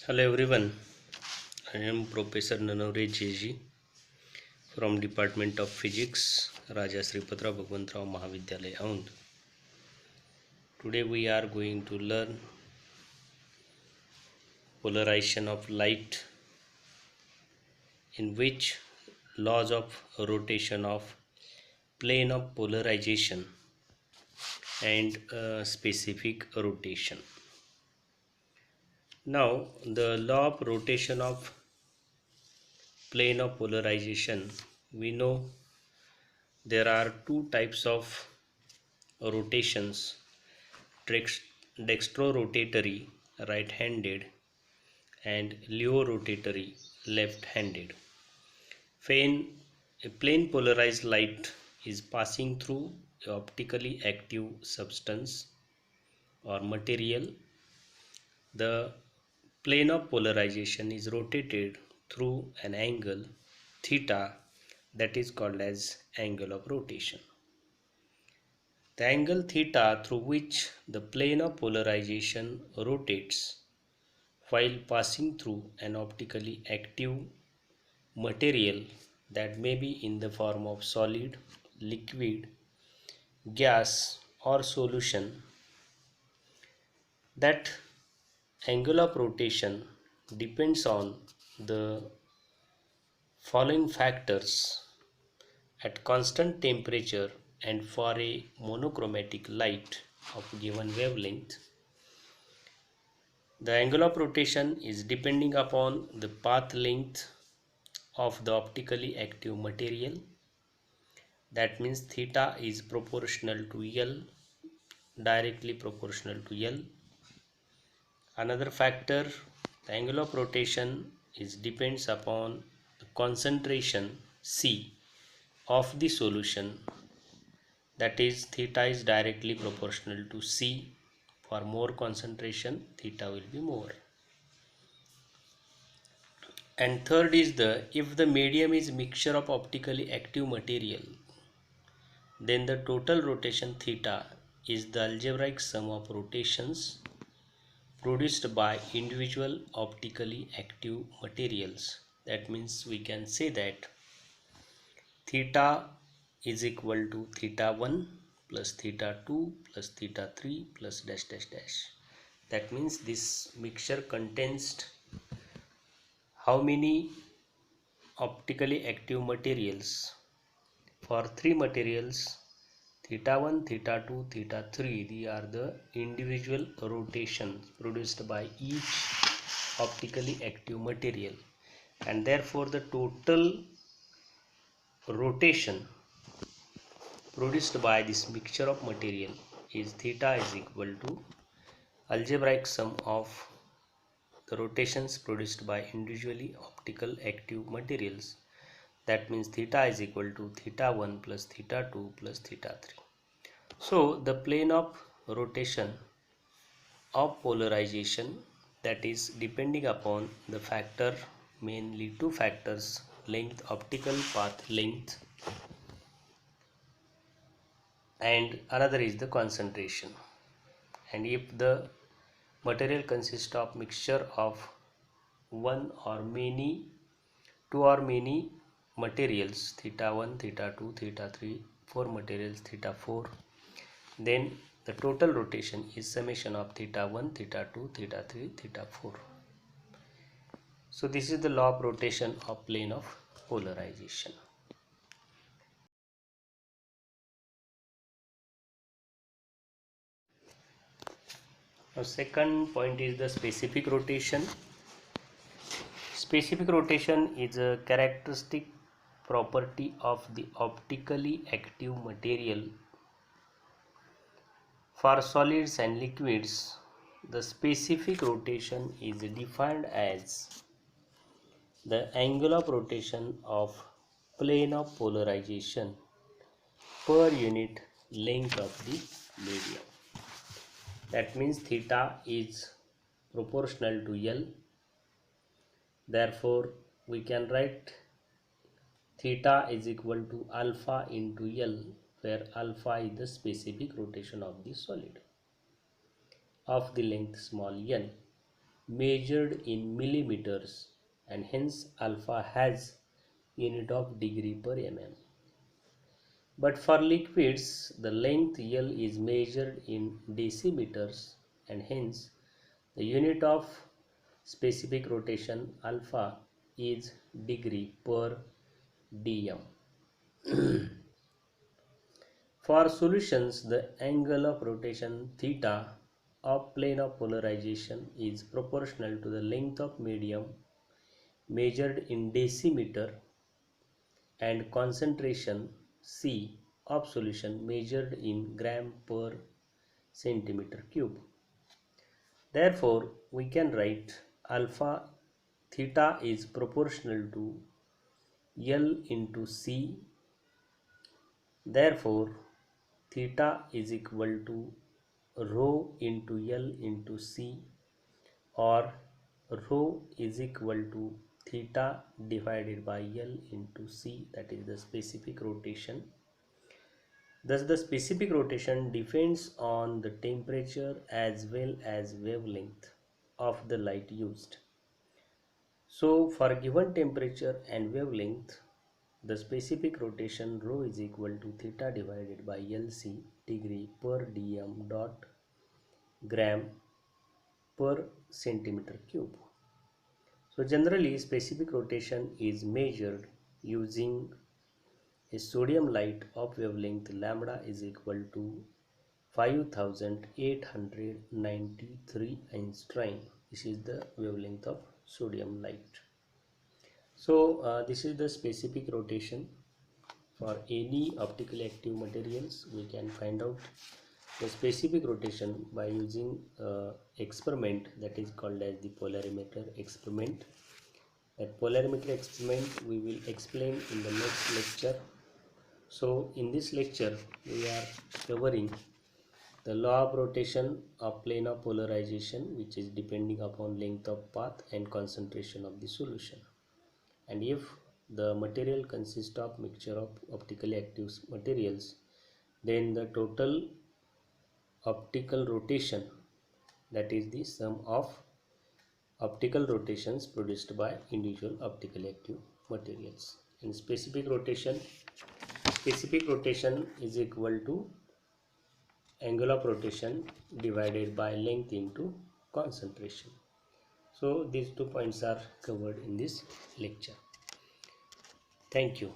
Hello everyone, I am Professor Nanavre JG from Department of Physics, Raja Sripatra Bhagwantrao Mahavidyalaya Aund. Today we are going to learn polarization of light, in which laws of rotation of plane of polarization and specific rotation. Now the law of rotation of plane of polarization, we know there are two types of rotations: dextrorotatory right-handed and levorotatory left-handed. When a plane polarized light is passing through a optically active substance or material, the plane of polarization is rotated through an angle theta, that is called as angle of rotation. The angle theta through which the plane of polarization rotates while passing through an optically active material, that may be in the form of solid, liquid, gas or solution, that angle of rotation depends on the following factors. At constant temperature and for a monochromatic light of given wavelength, the angle of rotation is depending upon the path length of the optically active material. That means theta is proportional to L, directly proportional to L. Another factor, the angle of rotation is depends upon the concentration C of the solution. That is, theta is directly proportional to C. For more concentration, theta will be more. And third is if the medium is mixture of optically active material, then the total rotation theta is the algebraic sum of rotations produced by individual optically active materials. That means we can say that theta is equal to theta 1 plus theta 2 plus theta 3 plus dash dash dash. That means this mixture contains how many optically active materials. For three materials, theta 1, theta 2, theta 3, these are the individual rotations produced by each optically active material, and therefore the total rotation produced by this mixture of material is theta is equal to algebraic sum of the rotations produced by individually optical active materials. That means theta is equal to theta 1 plus theta 2 plus theta 3. So the plane of rotation of polarization, that is depending upon the factor, mainly two factors: length, optical path length, and another is the concentration. And if the material consists of mixture of two or many materials, theta 1, theta 2, theta 3, 4 materials, theta 4, then the total rotation is summation of theta 1, theta 2, theta 3, theta 4. So this is the law of rotation of plane of polarization. Now second point is the specific rotation. Specific rotation is a characteristic property of the optically active material. For solids and liquids, the specific rotation is defined as the angle of rotation of plane of polarization per unit length of the medium. That means theta is proportional to L. Therefore, we can write theta is equal to alpha into L, where alpha is the specific rotation of the solid of the length small n. measured in millimeters, and hence alpha has unit of degree per mm. But for liquids, the length L is measured in decimeters, and hence the unit of specific rotation alpha is degree per dm. For solutions, the angle of rotation theta of plane of polarization is proportional to the length of medium measured in decimeter and concentration C of solution measured in gram per centimeter cube. Therefore, we can write alpha theta is proportional to L into C. Therefore, theta is equal to rho into L into C, or rho is equal to theta divided by L into C, that is the specific rotation. Thus the specific rotation depends on the temperature as well as wavelength of the light used. So for given temperature and wavelength, the specific rotation rho is equal to theta divided by LC degree per dm dot gram per centimeter cube. So generally specific rotation is measured using a sodium light of wavelength lambda is equal to 5893 angstrom. This is the wavelength of sodium light. So this is the specific rotation for any optically active materials. We can find out the specific rotation by using experiment that is called as the polarimeter experiment. That polarimeter experiment we will explain in the next lecture. So in this lecture we are covering the law of rotation of plane of polarization, which is depending upon length of path and concentration of the solution. And if the material consists of mixture of optically active materials, then the total optical rotation, that is the sum of optical rotations produced by individual optically active materials. And specific rotation is equal to angle of rotation divided by length into concentration. So these 2 points are covered in this lecture. Thank you.